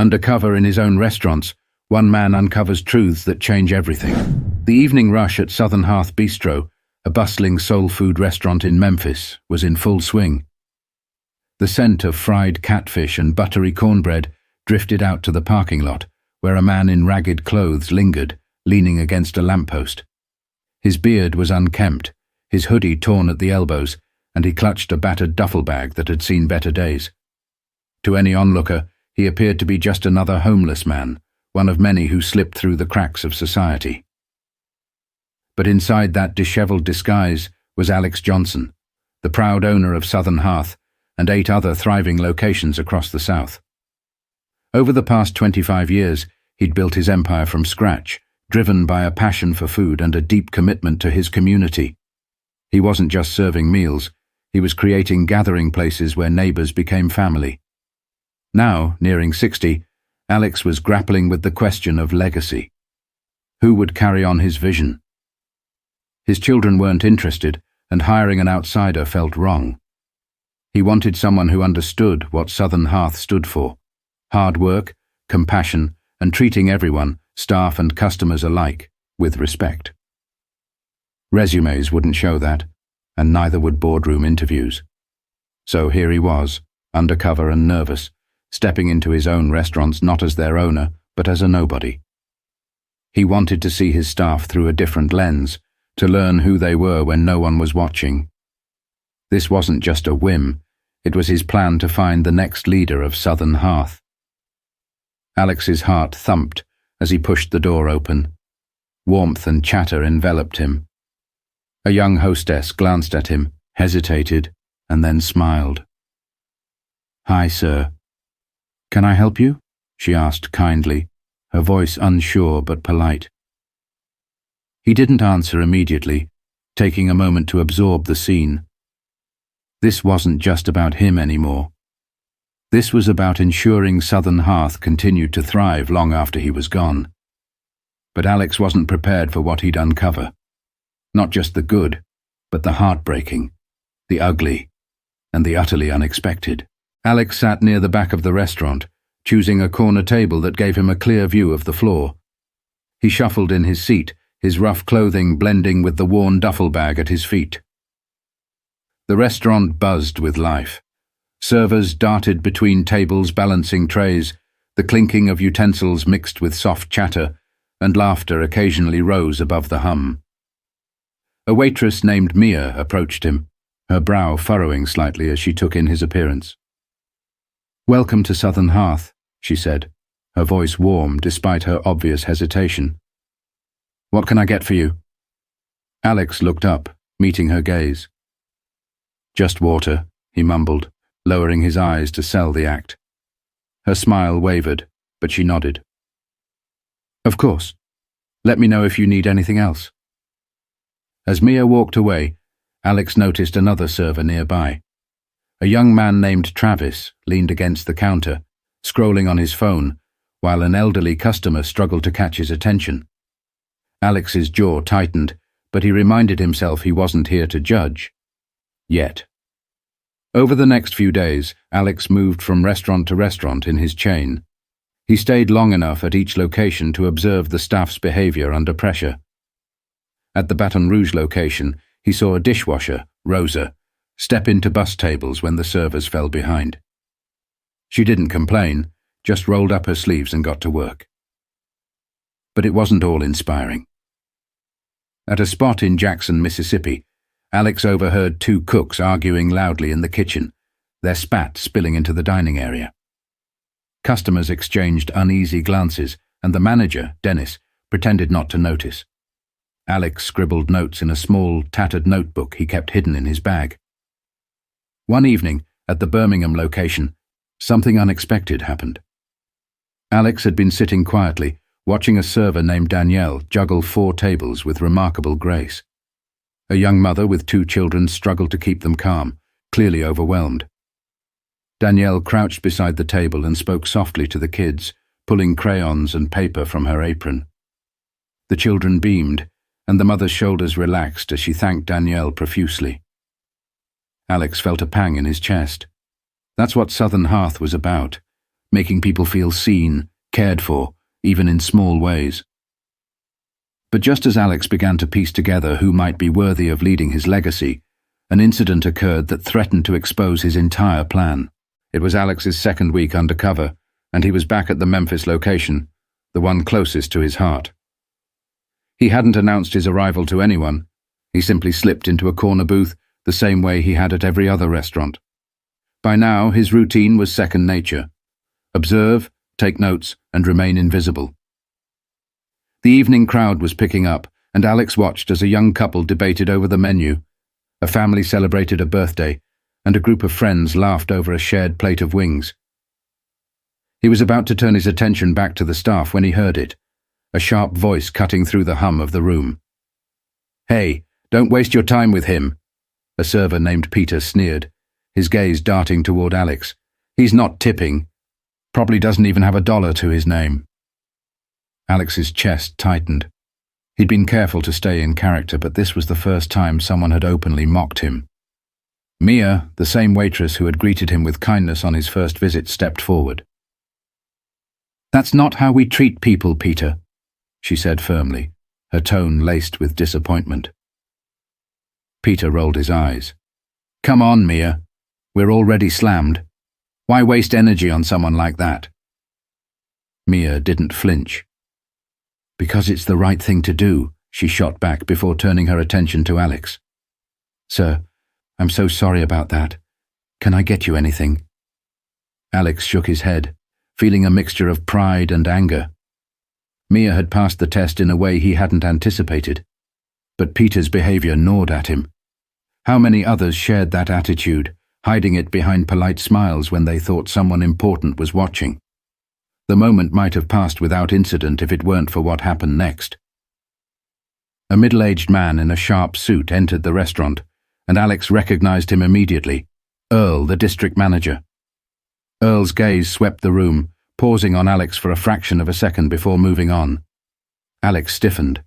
Undercover in his own restaurants, one man uncovers truths that change everything. The evening rush at Southern Hearth Bistro, a bustling soul food restaurant in Memphis, was in full swing. The scent of fried catfish and buttery cornbread drifted out to the parking lot, where a man in ragged clothes lingered, leaning against a lamppost. His beard was unkempt, his hoodie torn at the elbows, and he clutched a battered duffel bag that had seen better days. To any onlooker, he appeared to be just another homeless man, one of many who slipped through the cracks of society. But inside that disheveled disguise was Alex Johnson, the proud owner of Southern Hearth and 8 other thriving locations across the South. Over the past 25 years, he'd built his empire from scratch, driven by a passion for food and a deep commitment to his community. He wasn't just serving meals, he was creating gathering places where neighbors became family. Now, nearing 60, Alex was grappling with the question of legacy. Who would carry on his vision? His children weren't interested, and hiring an outsider felt wrong. He wanted someone who understood what Southern Hearth stood for: hard work, compassion, and treating everyone, staff and customers alike, with respect. Resumes wouldn't show that, and neither would boardroom interviews. So here he was, undercover and nervous, stepping into his own restaurants not as their owner, but as a nobody. He wanted to see his staff through a different lens, to learn who they were when no one was watching. This wasn't just a whim, it was his plan to find the next leader of Southern Hearth. Alex's heart thumped as he pushed the door open. Warmth and chatter enveloped him. A young hostess glanced at him, hesitated, and then smiled. "Hi, sir. Can I help you?" she asked kindly, her voice unsure but polite. He didn't answer immediately, taking a moment to absorb the scene. This wasn't just about him anymore. This was about ensuring Southern Hearth continued to thrive long after he was gone. But Alex wasn't prepared for what he'd uncover. Not just the good, but the heartbreaking, the ugly, and the utterly unexpected. Alex sat near the back of the restaurant, choosing a corner table that gave him a clear view of the floor. He shuffled in his seat, his rough clothing blending with the worn duffel bag at his feet. The restaurant buzzed with life. Servers darted between tables balancing trays, the clinking of utensils mixed with soft chatter, and laughter occasionally rose above the hum. A waitress named Mia approached him, her brow furrowing slightly as she took in his appearance. "Welcome to Southern Hearth," she said, her voice warm despite her obvious hesitation. "What can I get for you?" Alex looked up, meeting her gaze. "Just water," he mumbled, lowering his eyes to sell the act. Her smile wavered, but she nodded. "Of course. Let me know if you need anything else." As Mia walked away, Alex noticed another server nearby. A young man named Travis leaned against the counter, scrolling on his phone, while an elderly customer struggled to catch his attention. Alex's jaw tightened, but he reminded himself he wasn't here to judge. Yet. Over the next few days, Alex moved from restaurant to restaurant in his chain. He stayed long enough at each location to observe the staff's behavior under pressure. At the Baton Rouge location, he saw a dishwasher, Rosa, step into bus tables when the servers fell behind. She didn't complain, just rolled up her sleeves and got to work. But it wasn't all inspiring. At a spot in Jackson, Mississippi, Alex overheard 2 cooks arguing loudly in the kitchen, their spat spilling into the dining area. Customers exchanged uneasy glances, and the manager, Dennis, pretended not to notice. Alex scribbled notes in a small, tattered notebook he kept hidden in his bag. One evening, at the Birmingham location, something unexpected happened. Alex had been sitting quietly, watching a server named Danielle juggle 4 tables with remarkable grace. A young mother with 2 children struggled to keep them calm, clearly overwhelmed. Danielle crouched beside the table and spoke softly to the kids, pulling crayons and paper from her apron. The children beamed, and the mother's shoulders relaxed as she thanked Danielle profusely. Alex felt a pang in his chest. That's what Southern Hearth was about, making people feel seen, cared for, even in small ways. But just as Alex began to piece together who might be worthy of leading his legacy, an incident occurred that threatened to expose his entire plan. It was Alex's second week undercover, and he was back at the Memphis location, the one closest to his heart. He hadn't announced his arrival to anyone. He simply slipped into a corner booth the same way he had at every other restaurant. By now, his routine was second nature. Observe, take notes, and remain invisible. The evening crowd was picking up, and Alex watched as a young couple debated over the menu. A family celebrated a birthday, and a group of friends laughed over a shared plate of wings. He was about to turn his attention back to the staff when he heard it, a sharp voice cutting through the hum of the room. "Hey, don't waste your time with him," a server named Peter sneered, his gaze darting toward Alex. "He's not tipping. Probably doesn't even have $1 to his name." Alex's chest tightened. He'd been careful to stay in character, but this was the first time someone had openly mocked him. Mia, the same waitress who had greeted him with kindness on his first visit, stepped forward. "That's not how we treat people, Peter," she said firmly, her tone laced with disappointment. Peter rolled his eyes. "Come on, Mia. We're already slammed. Why waste energy on someone like that?" Mia didn't flinch. "Because it's the right thing to do," she shot back before turning her attention to Alex. "Sir, I'm so sorry about that. Can I get you anything?" Alex shook his head, feeling a mixture of pride and anger. Mia had passed the test in a way he hadn't anticipated, but Peter's behavior gnawed at him. How many others shared that attitude, hiding it behind polite smiles when they thought someone important was watching? The moment might have passed without incident if it weren't for what happened next. A middle-aged man in a sharp suit entered the restaurant, and Alex recognized him immediately. Earl, the district manager. Earl's gaze swept the room, pausing on Alex for a fraction of a second before moving on. Alex stiffened.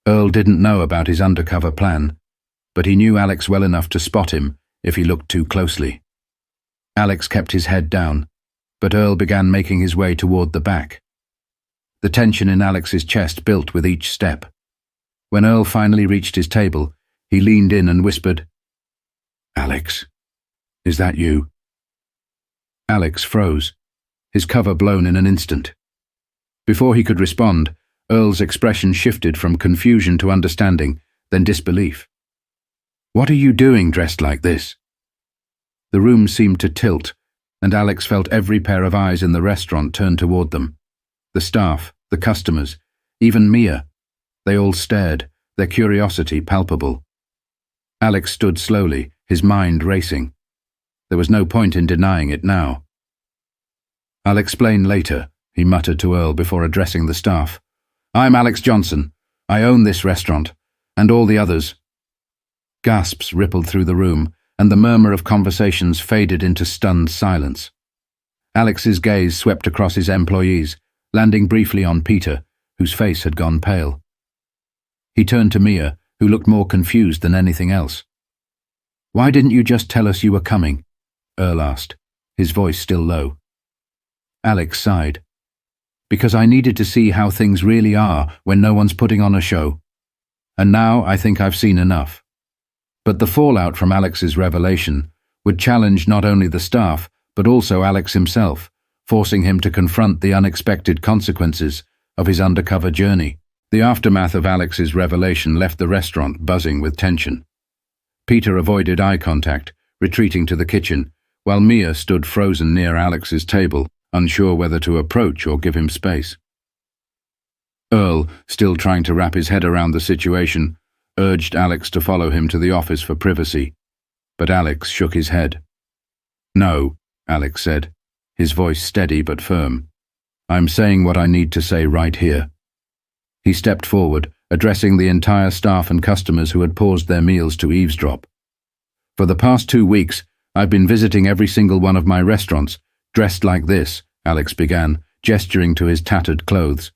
Earl didn't know about his undercover plan, but he knew Alex well enough to spot him if he looked too closely. Alex kept his head down, but Earl began making his way toward the back. The tension in Alex's chest built with each step. When Earl finally reached his table, he leaned in and whispered, "Alex, is that you?" Alex froze, his cover blown in an instant. Before he could respond, Earl's expression shifted from confusion to understanding, then disbelief. "What are you doing dressed like this?" The room seemed to tilt, and Alex felt every pair of eyes in the restaurant turn toward them. The staff, the customers, even Mia. They all stared, their curiosity palpable. Alex stood slowly, his mind racing. There was no point in denying it now. "I'll explain later," he muttered to Earl before addressing the staff. "I'm Alex Johnson. I own this restaurant, and all the others." Gasps rippled through the room, and the murmur of conversations faded into stunned silence. Alex's gaze swept across his employees, landing briefly on Peter, whose face had gone pale. He turned to Mia, who looked more confused than anything else. "Why didn't you just tell us you were coming?" Earl asked, his voice still low. Alex sighed. "Because I needed to see how things really are when no one's putting on a show. And now I think I've seen enough." But the fallout from Alex's revelation would challenge not only the staff, but also Alex himself, forcing him to confront the unexpected consequences of his undercover journey. The aftermath of Alex's revelation left the restaurant buzzing with tension. Peter avoided eye contact, retreating to the kitchen, while Mia stood frozen near Alex's table, unsure whether to approach or give him space. Earl, still trying to wrap his head around the situation, urged Alex to follow him to the office for privacy, but Alex shook his head. "No," Alex said, his voice steady but firm. "I'm saying what I need to say right here." He stepped forward, addressing the entire staff and customers who had paused their meals to eavesdrop. "For the past 2 weeks, I've been visiting every single one of my restaurants, dressed like this," Alex began, gesturing to his tattered clothes.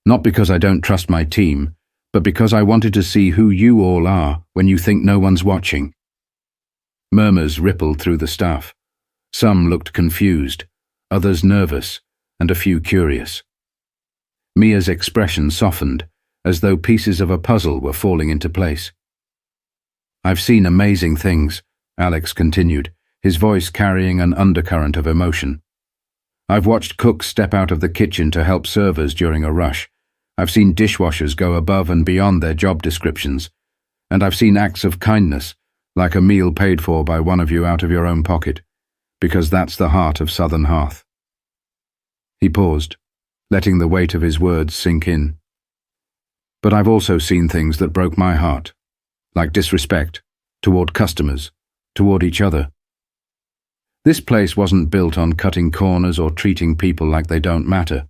"Not because I don't trust my team, but because I wanted to see who you all are when you think no one's watching." Murmurs rippled through the staff. Some looked confused, others nervous, and a few curious. Mia's expression softened, as though pieces of a puzzle were falling into place. "I've seen amazing things," Alex continued, his voice carrying an undercurrent of emotion. "I've watched cooks step out of the kitchen to help servers during a rush. I've seen dishwashers go above and beyond their job descriptions. And I've seen acts of kindness, like a meal paid for by one of you out of your own pocket, because that's the heart of Southern Hearth." He paused, letting the weight of his words sink in. "But I've also seen things that broke my heart, like disrespect, toward customers, toward each other. This place wasn't built on cutting corners or treating people like they don't matter.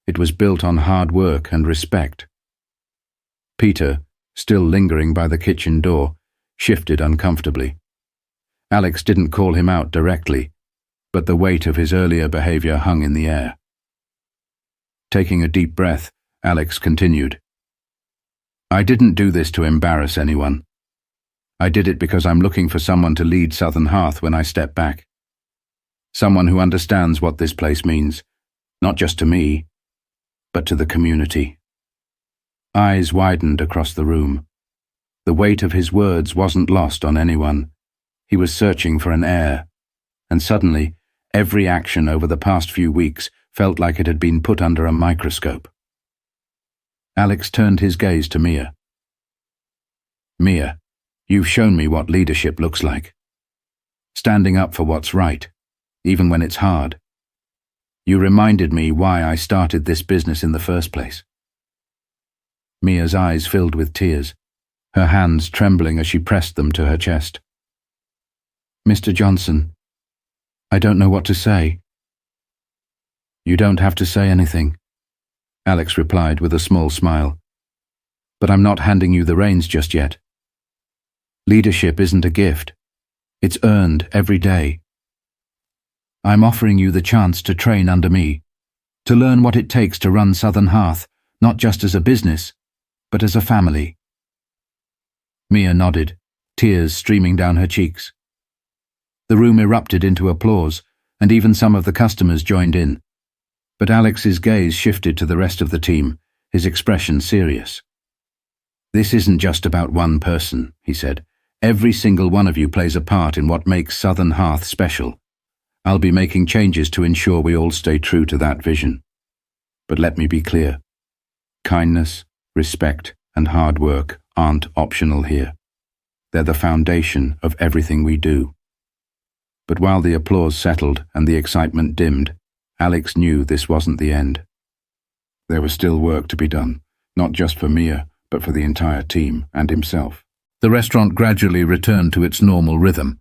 It was built on hard work and respect." Peter, still lingering by the kitchen door, shifted uncomfortably. Alex didn't call him out directly, but the weight of his earlier behavior hung in the air. Taking a deep breath, Alex continued, "I didn't do this to embarrass anyone. I did it because I'm looking for someone to lead Southern Hearth when I step back. Someone who understands what this place means, not just to me, but to the community." Eyes widened across the room. The weight of his words wasn't lost on anyone. He was searching for an heir, and suddenly, every action over the past few weeks felt like it had been put under a microscope. Alex turned his gaze to Mia. "Mia, you've shown me what leadership looks like. Standing up for what's right, even when it's hard. You reminded me why I started this business in the first place." Mia's eyes filled with tears, her hands trembling as she pressed them to her chest. "Mr. Johnson, I don't know what to say." "You don't have to say anything," Alex replied with a small smile. "But I'm not handing you the reins just yet. Leadership isn't a gift. It's earned every day. I'm offering you the chance to train under me, to learn what it takes to run Southern Hearth, not just as a business, but as a family." Mia nodded, tears streaming down her cheeks. The room erupted into applause, and even some of the customers joined in. But Alex's gaze shifted to the rest of the team, his expression serious. "This isn't just about one person," he said. "Every single one of you plays a part in what makes Southern Hearth special. I'll be making changes to ensure we all stay true to that vision. But let me be clear. Kindness, respect, and hard work aren't optional here. They're the foundation of everything we do." But while the applause settled and the excitement dimmed, Alex knew this wasn't the end. There was still work to be done, not just for Mia, but for the entire team and himself. The restaurant gradually returned to its normal rhythm,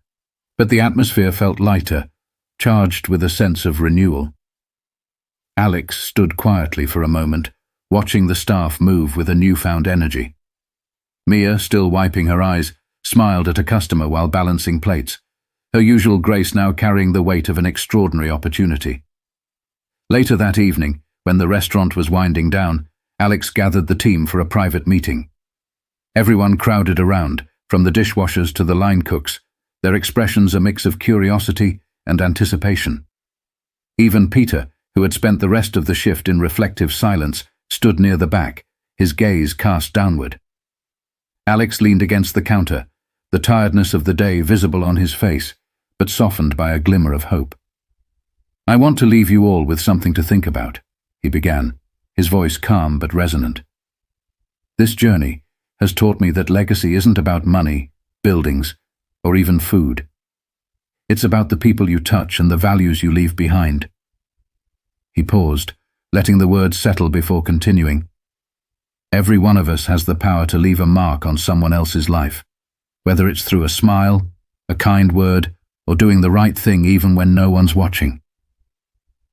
but the atmosphere felt lighter, charged with a sense of renewal. Alex stood quietly for a moment, watching the staff move with a newfound energy. Mia, still wiping her eyes, smiled at a customer while balancing plates, her usual grace now carrying the weight of an extraordinary opportunity. Later that evening, when the restaurant was winding down, Alex gathered the team for a private meeting. Everyone crowded around, from the dishwashers to the line cooks, their expressions a mix of curiosity and anticipation. Even Peter, who had spent the rest of the shift in reflective silence, stood near the back, his gaze cast downward. Alex leaned against the counter, the tiredness of the day visible on his face, but softened by a glimmer of hope. "I want to leave you all with something to think about," he began, his voice calm but resonant. "This journey has taught me that legacy isn't about money, buildings, or even food. It's about the people you touch and the values you leave behind." He paused, letting the words settle before continuing. "Every one of us has the power to leave a mark on someone else's life, whether it's through a smile, a kind word, or doing the right thing even when no one's watching.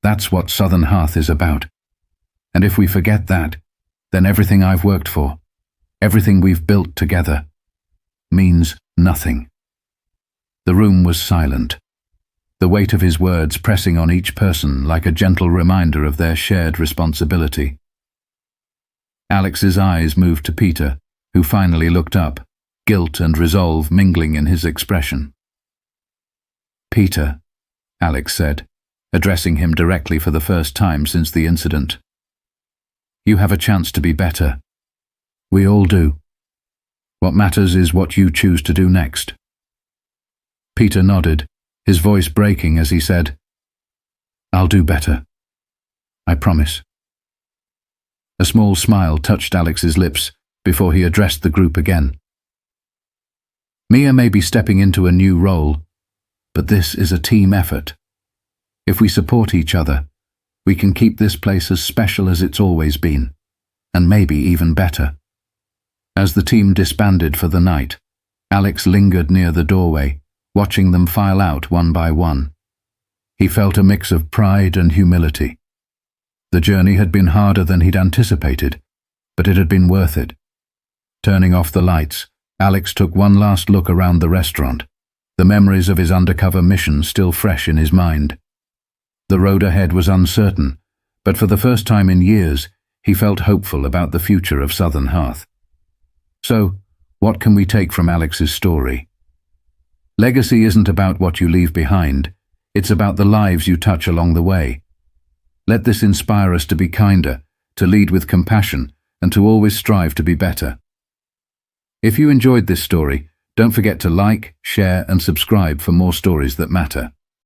That's what Southern Hearth is about. And if we forget that, then everything I've worked for, everything we've built together, means nothing." The room was silent, the weight of his words pressing on each person like a gentle reminder of their shared responsibility. Alex's eyes moved to Peter, who finally looked up, guilt and resolve mingling in his expression. "Peter," Alex said, addressing him directly for the first time since the incident. "You have a chance to be better. We all do. What matters is what you choose to do next." Peter nodded, his voice breaking as he said, "I'll do better. I promise." A small smile touched Alex's lips before he addressed the group again. "Mia may be stepping into a new role, but this is a team effort. If we support each other, we can keep this place as special as it's always been, and maybe even better." As the team disbanded for the night, Alex lingered near the doorway, watching them file out one by one. He felt a mix of pride and humility. The journey had been harder than he'd anticipated, but it had been worth it. Turning off the lights, Alex took one last look around the restaurant, the memories of his undercover mission still fresh in his mind. The road ahead was uncertain, but for the first time in years, he felt hopeful about the future of Southern Hearth. So, what can we take from Alex's story? Legacy isn't about what you leave behind, it's about the lives you touch along the way. Let this inspire us to be kinder, to lead with compassion, and to always strive to be better. If you enjoyed this story, don't forget to like, share, and subscribe for more stories that matter.